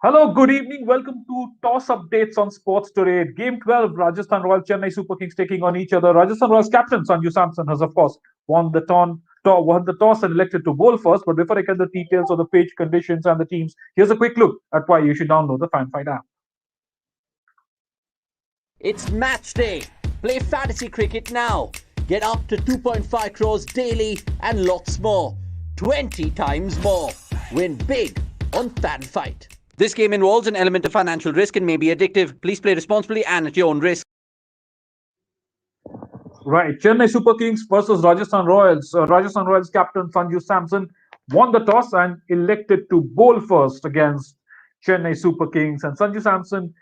Hello, good evening. Welcome to Toss Updates on Sports Today. Game 12, Rajasthan Royals, Chennai Super Kings taking on each other. Rajasthan Royals captain Sanju Samson has, of course, won the toss and elected to bowl first. But before I get the details of the pitch conditions and the teams, here's a quick look at why you should download the FanFight app. It's match day. Play fantasy cricket now. Get up to 2.5 crores daily and lots more. 20 times more. Win big on FanFight. This game involves an element of financial risk and may be addictive. Please play responsibly and at your own risk. Right, Chennai Super Kings versus Rajasthan Royals. Rajasthan Royals captain Sanju Samson won the toss and elected to bowl first against Chennai Super Kings. And Sanju Samson,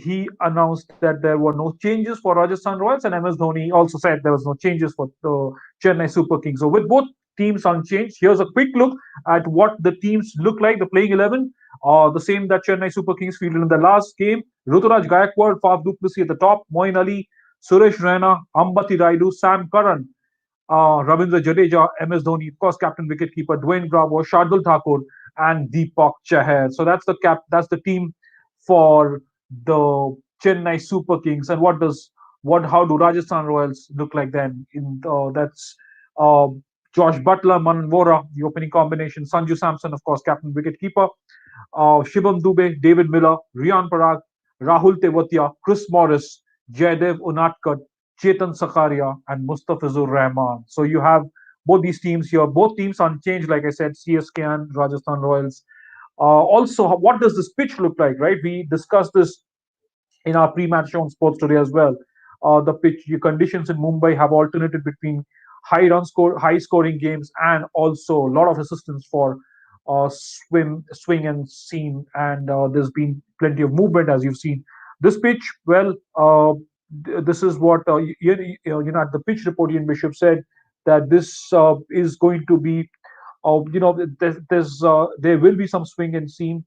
he announced that there were no changes for Rajasthan Royals, and MS Dhoni also said there was no changes for the Chennai Super Kings. So with both teams unchanged, here's a quick look at what the teams look like. The playing 11 are the same that Chennai Super Kings fielded in the last game. Ruturaj Gaikwad, Faf du Plessis at the top, Moin Ali, Suresh Raina, Ambati Raidu, Sam Curran, Ravindra Jadeja, MS Dhoni, of course, captain wicketkeeper Dwayne Bravo, Shardul Thakur, and Deepak Chahar. So that's the team for the Chennai Super Kings. And how do Rajasthan Royals look like then? That's uh, Josh Butler, Manan Vora, the opening combination, Sanju Samson, of course, captain wicketkeeper, Shivam Dube, David Miller, Rian Parag, Rahul Tewatia, Chris Morris, Jaydev Unatkar, Chetan Sakaria, and Mustafizur Rahman. So you have both these teams here. Both teams unchanged, like I said, CSK and Rajasthan Royals. Also, what does this pitch look like, right? We discussed this in our pre-match show on Sports Today as well. The pitch conditions in Mumbai have alternated between high scoring games, and also a lot of assistance for swing and seam. And there's been plenty of movement as you've seen. This pitch, well, this is what at the pitch report, Ian Bishop said that this is going to be there will be some swing and seam.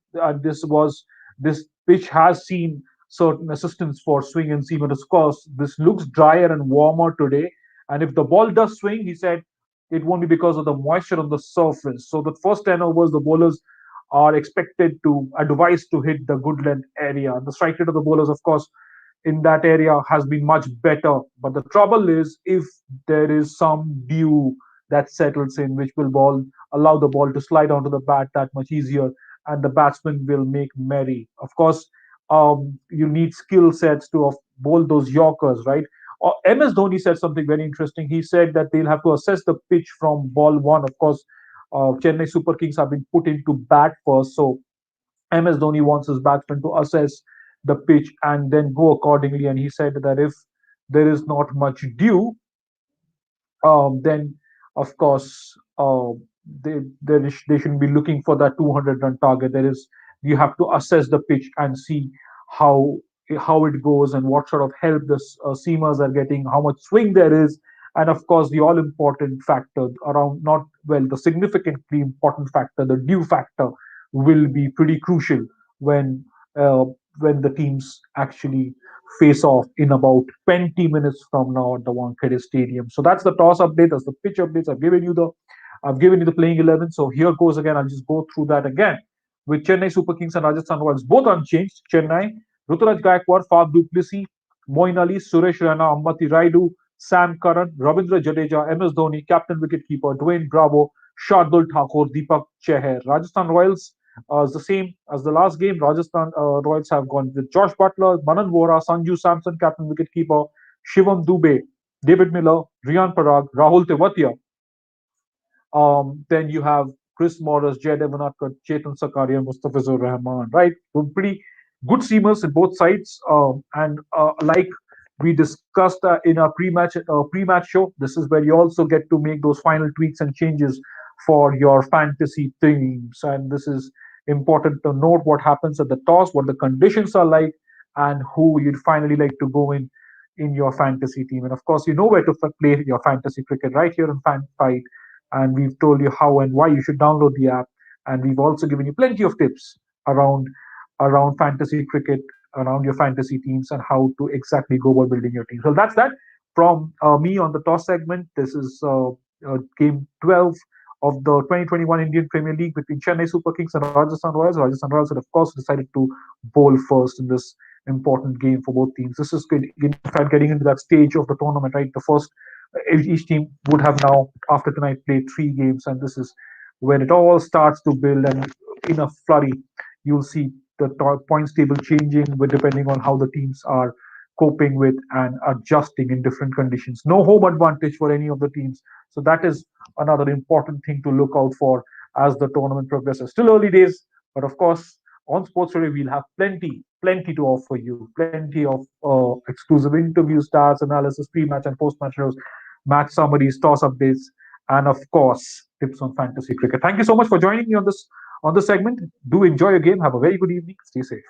This pitch has seen certain assistance for swing and seam, but of course this looks drier and warmer today. And if the ball does swing, he said it won't be because of the moisture on the surface. So the first 10 overs, the bowlers are expected to advised to hit the good length area. The strike rate of the bowlers, of course, in that area has been much better. But the trouble is if there is some dew that settles in, which will allow the ball to slide onto the bat that much easier, and the batsman will make merry. Of course, you need skill sets to bowl those Yorkers, right? MS Dhoni said something very interesting. He said that they'll have to assess the pitch from ball one. Of course, Chennai Super Kings have been put into bat first, so MS Dhoni wants his batsmen to assess the pitch and then go accordingly. And he said that if there is not much dew, then of course they shouldn't be looking for that 200 run target. You have to assess the pitch and see how how it goes and what sort of help the seamers are getting, how much swing there is, and of course the all important factor around not well the significantly important factor, the dew factor, will be pretty crucial when uh, when the teams actually face off in about 20 minutes from now at the Wankhede Stadium. So that's the toss update. That's the pitch updates. I've given you the playing 11. So here goes again. I'll just go through that again. With Chennai Super Kings and Rajasthan Royals both unchanged. Chennai, Ruturaj Gaikwad, Faf du Plessis, Moin Ali, Suresh Raina, Ambati Raidu, Sam Curran, Ravindra Jadeja, MS Dhoni, captain wicketkeeper Dwayne Bravo, Shardul Thakur, Deepak Chahar. Rajasthan Royals is the same as the last game. Rajasthan Royals have gone with Josh Butler, Manan Vora, Sanju Samson, captain wicketkeeper, Shivam Dube, David Miller, Rian Parag, Rahul Tewatia. Then you have Chris Morris, Jay Devanatkar, Chetan Sakaria, Mustafizur Rahman, right? So pretty good seamers in both sides. And like we discussed in our pre-match show, this is where you also get to make those final tweaks and changes for your fantasy teams. And this is important to note what happens at the toss, what the conditions are like, and who you'd finally like to go in your fantasy team. And of course, you know where to play your fantasy cricket right here on Fan Fight, and we've told you how and why you should download the app, and we've also given you plenty of tips around fantasy cricket, around your fantasy teams, and how to exactly go about building your team. So that's that from me on the toss segment. This is game 12 of the 2021 Indian Premier League between Chennai Super Kings and Rajasthan Royals. Rajasthan Royals had, of course, decided to bowl first in this important game for both teams. This is good, in fact, getting into that stage of the tournament, right? The first, each team would have now, after tonight, played three games, and this is when it all starts to build. And in a flurry, you'll see the points table changing with depending on how the teams are coping with and adjusting in different conditions. No home advantage for any of the teams. So that is another important thing to look out for as the tournament progresses. Still early days, but of course, on Sports Today, we'll have plenty to offer you. Plenty of exclusive interviews, stats, analysis, pre-match and post-match shows, match summaries, toss updates, and of course, tips on fantasy cricket. Thank you so much for joining me on this segment. Do enjoy your game. Have a very good evening. Stay safe.